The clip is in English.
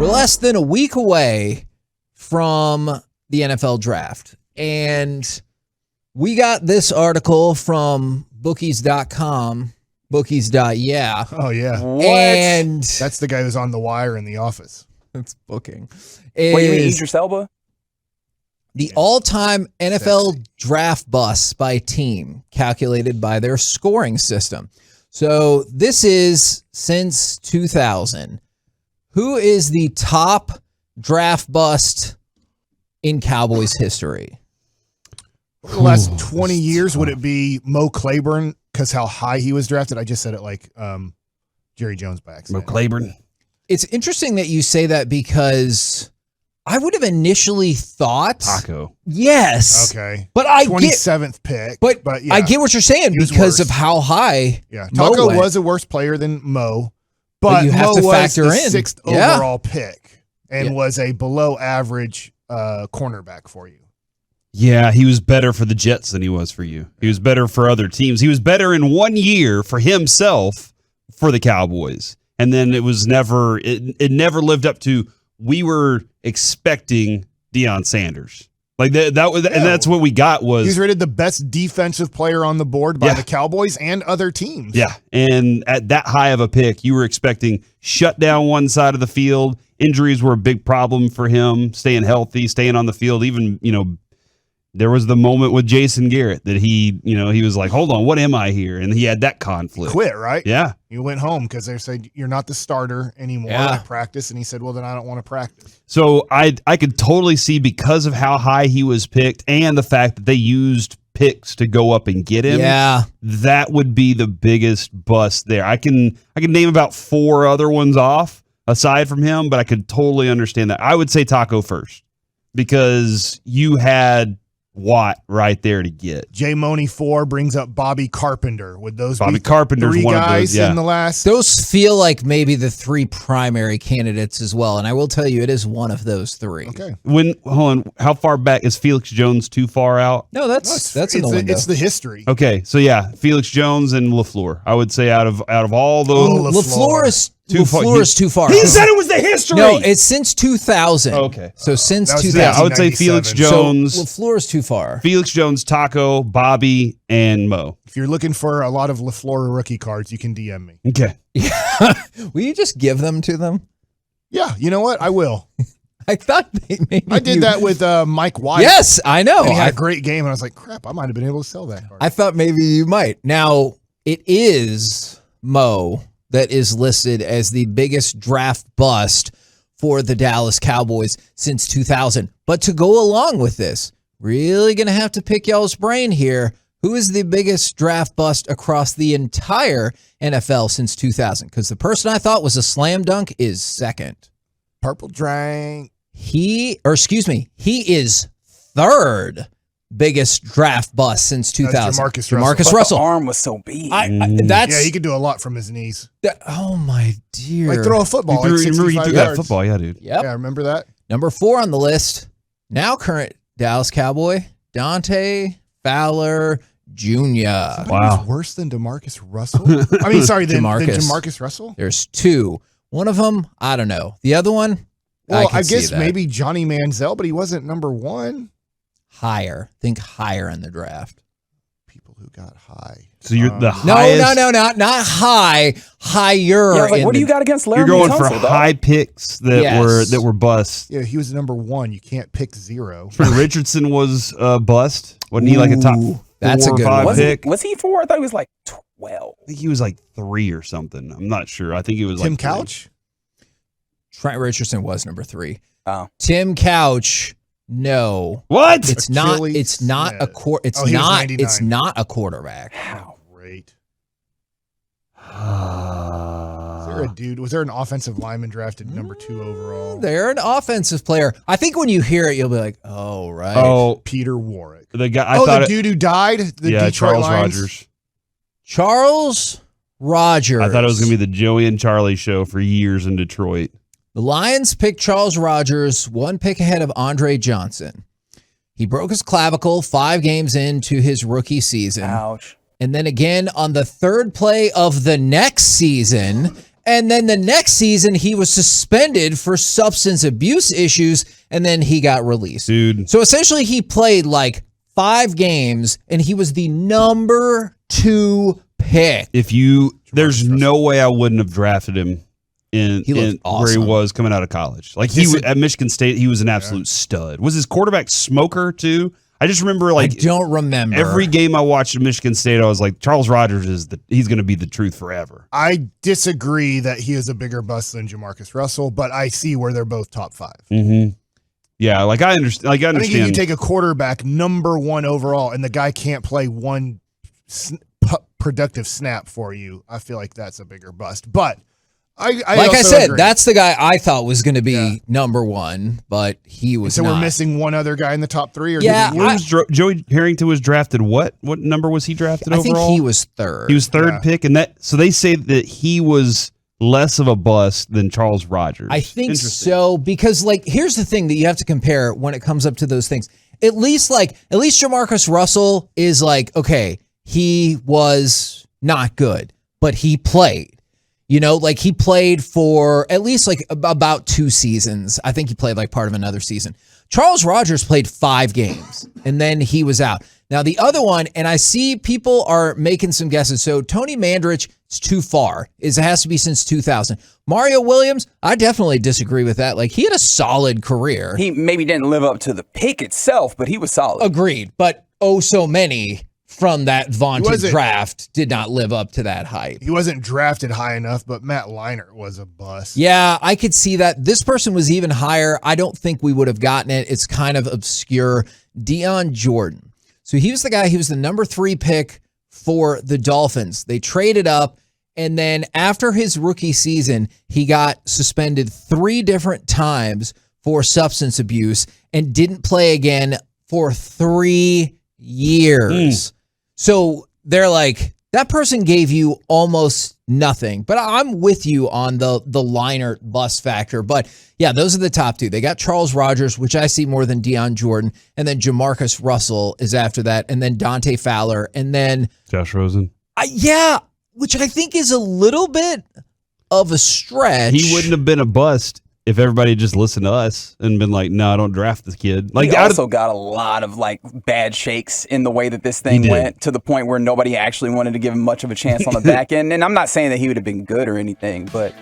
We're less than a week away from the NFL draft. And we got this article from bookies.com, bookies.yeah. Oh, yeah. What? And That's the guy who's on the wire in The Office. that's booking. What, you mean Is Idris Elba? the all-time NFL draft busts by team calculated by their scoring system. So this is since 2000. Who is the top draft bust in Cowboys history? The last 20 years, would it be Mo Claiborne because how high he was drafted? I just said it like Jerry Jones back. Mo Claiborne. It's interesting that you say that because I would have initially thought Taco. yes. Okay. But I get 27th pick. but yeah. I get what you're saying He was because worse. of how high Yeah. Mo Taco went. was a worse player than Mo, But but you have Mo to was factor the in. 6th Yeah. overall pick and Yeah. was a below average cornerback for you. Yeah, he was better for the Jets than he was for you. He was better for other teams. He was better in 1 year for himself for the Cowboys. And then it was never it never lived up to we were expecting Dion Sanders. Like that was and that's what we got was He's rated the best defensive player on the board by Yeah. the Cowboys and other teams. Yeah, and at that high of a pick, you were expecting shut down one side of the field. Injuries were a big problem for him, staying healthy, staying on the field. Even, there was the moment with Jason Garrett that he was like, hold on, what am I here? And he had that conflict. Quit, right? Yeah. You went home because they said you're not the starter anymore at practice. And he said, well, then I don't want to practice. So I could totally see because of how high he was picked and the fact that they used picks to go up and get him. Yeah. That would be the biggest bust there. I can name about 4 other ones off aside from him, but I could totally understand that. I would say Taco first because you had Watt right there to get. Jay Money 4 brings up Bobby Carpenter. Would those Bobby be Carpenter's 3 one of guys those, yeah. in the last? Those feel like maybe the 3 primary candidates as well. And I will tell you, it is one of those 3. Okay. Hold on, how far back is Felix Jones too far out? No, that's in the window. It's the history. Okay, so yeah, Felix Jones and LaFleur. I would say out of all those, LaFleur is Too far. LaFleur is too far. He said it was the history. No, it's since 2000. Okay. So since That was 2000. Yeah, I would say Felix 97. Jones, So LaFleur is too far. Felix Jones, Taco, Bobby, and Mo. If you're looking for a lot of LaFleur rookie cards, you can DM me. Okay. Will you just give them to them? Yeah, you know what? I will. I thought they maybe I did that with Mike White. Yes, I know. And he had I, a great game, and I was like, crap, I might have been able to sell that card. I thought maybe you might. Now, it is Mo that is listed as the biggest draft bust for the Dallas Cowboys since 2000. But to go along with this, really going to have to pick y'all's brain here. Who is the biggest draft bust across the entire NFL since 2000? Because the person I thought was a slam dunk is second. Purple Drank. He is third biggest draft bust since 2000. Jamarcus Jamarcus But Russell. the arm was so big. That's Yeah, he could do a lot from his knees. oh my dear. Like throw a football. You Like threw 65 that yards. football, yeah, dude. Yep. Yeah, remember that? Number 4 on the list, now current Dallas Cowboy, Dante Fowler Jr. Wow. He's worse than DeMarcus Russell? I mean, sorry, than Jamarcus Russell? There's 2. One of them, I don't know. The other one, Well, can I see guess that. maybe Johnny Manziel, but he wasn't number 1. higher. Think higher in the draft. People who got high. So you're the No, highest. not high. Higher. Yeah, I was like, in what do the- you got against Larry You're going for Tunsil, dog? high picks that Yes. were busts. Yeah, he was number 1. You can't pick 0. Trent Richardson was bust. Wasn't he like a top Ooh, that's a 4 or good 5 one. pick? Was he 4? I thought he was like 12. I think he was like 3 or something. I'm not sure. I think he was Tim like 3. Couch? Trent Richardson was number 3. Oh. Tim Couch, no. What? It's not. Achilles It's not a Smith. quarter. It's Oh, he was not. 99. It's not a quarterback. How? Great. Was there an offensive lineman drafted number 2 overall? They're an offensive player. I think when you hear it, you'll be like, "Oh, right." Oh, Peter Warwick. the guy. I Oh, thought the dude who died? The yeah, Detroit Charles Lions? Rogers. Charles Rogers. I thought it was going to be the Joey and Charlie show for years in Detroit. The Lions picked Charles Rogers, 1 pick ahead of Andre Johnson. He broke his clavicle 5 games into his rookie season. Ouch. And then again on the 3rd play of the next season And then the next season, he was suspended for substance abuse issues, and then he got released. Dude. So essentially, he played like 5 games, and he was the number 2 pick. There's no way I wouldn't have drafted him in where he awesome. was coming out of college. Like at Michigan State, he was an absolute stud. Was his quarterback Smoker too? I just remember I don't remember. every game I watched at Michigan State, I was like, Charles Rogers he's going to be the truth forever. I disagree that he is a bigger bust than Jamarcus Russell, but I see where they're both top 5. Mm-hmm. Yeah, like I understand. I think if you take a quarterback number 1 overall and the guy can't play one productive snap for you, I feel like that's a bigger bust. But I said, agree. that's the guy I thought was going to be number 1, but he was so not. we're missing one other guy in the top 3? Or Yeah, Joey Harrington was drafted. What number was he drafted I overall? think he was 3rd. He was 3rd pick, and so they say that he was less of a bust than Charles Rogers. I think so, because like here's the thing that you have to compare when it comes up to those things. At least Jamarcus Russell is like, okay, he was not good, but he played. You know, like he played for at least like about 2 seasons. I think he played like part of another season. Charles Rogers played 5 games and then he was out. Now the other one, and I see people are making some guesses. So Tony Mandrich is too far. It has to be since 2000. Mario Williams, I definitely disagree with that. Like he had a solid career. He maybe didn't live up to the pick itself, but he was solid. Agreed. But so many from that vaunted draft did not live up to that hype. He wasn't drafted high enough, but Matt Leinart was a bust. Yeah, I could see that. This person was even higher. I don't think we would have gotten it. It's kind of obscure. Dion Jordan. So he was the guy, he was the number 3 pick for the Dolphins. They traded up, and then after his rookie season, he got suspended 3 different times for substance abuse and didn't play again for 3 years. So they're like, that person gave you almost nothing. But I'm with you on the Leinart bust factor. But yeah, those are the top 2. They got Charles Rogers, which I see more than Dion Jordan. And then Jamarcus Russell is after that. And then Dante Fowler. And then Josh Rosen. Which I think is a little bit of a stretch. He wouldn't have been a bust if everybody just listened to us and been like, no, don't draft this kid. Like, he also got a lot of like bad shakes in the way that this thing went, to the point where nobody actually wanted to give him much of a chance on the back end. And I'm not saying that he would have been good or anything, but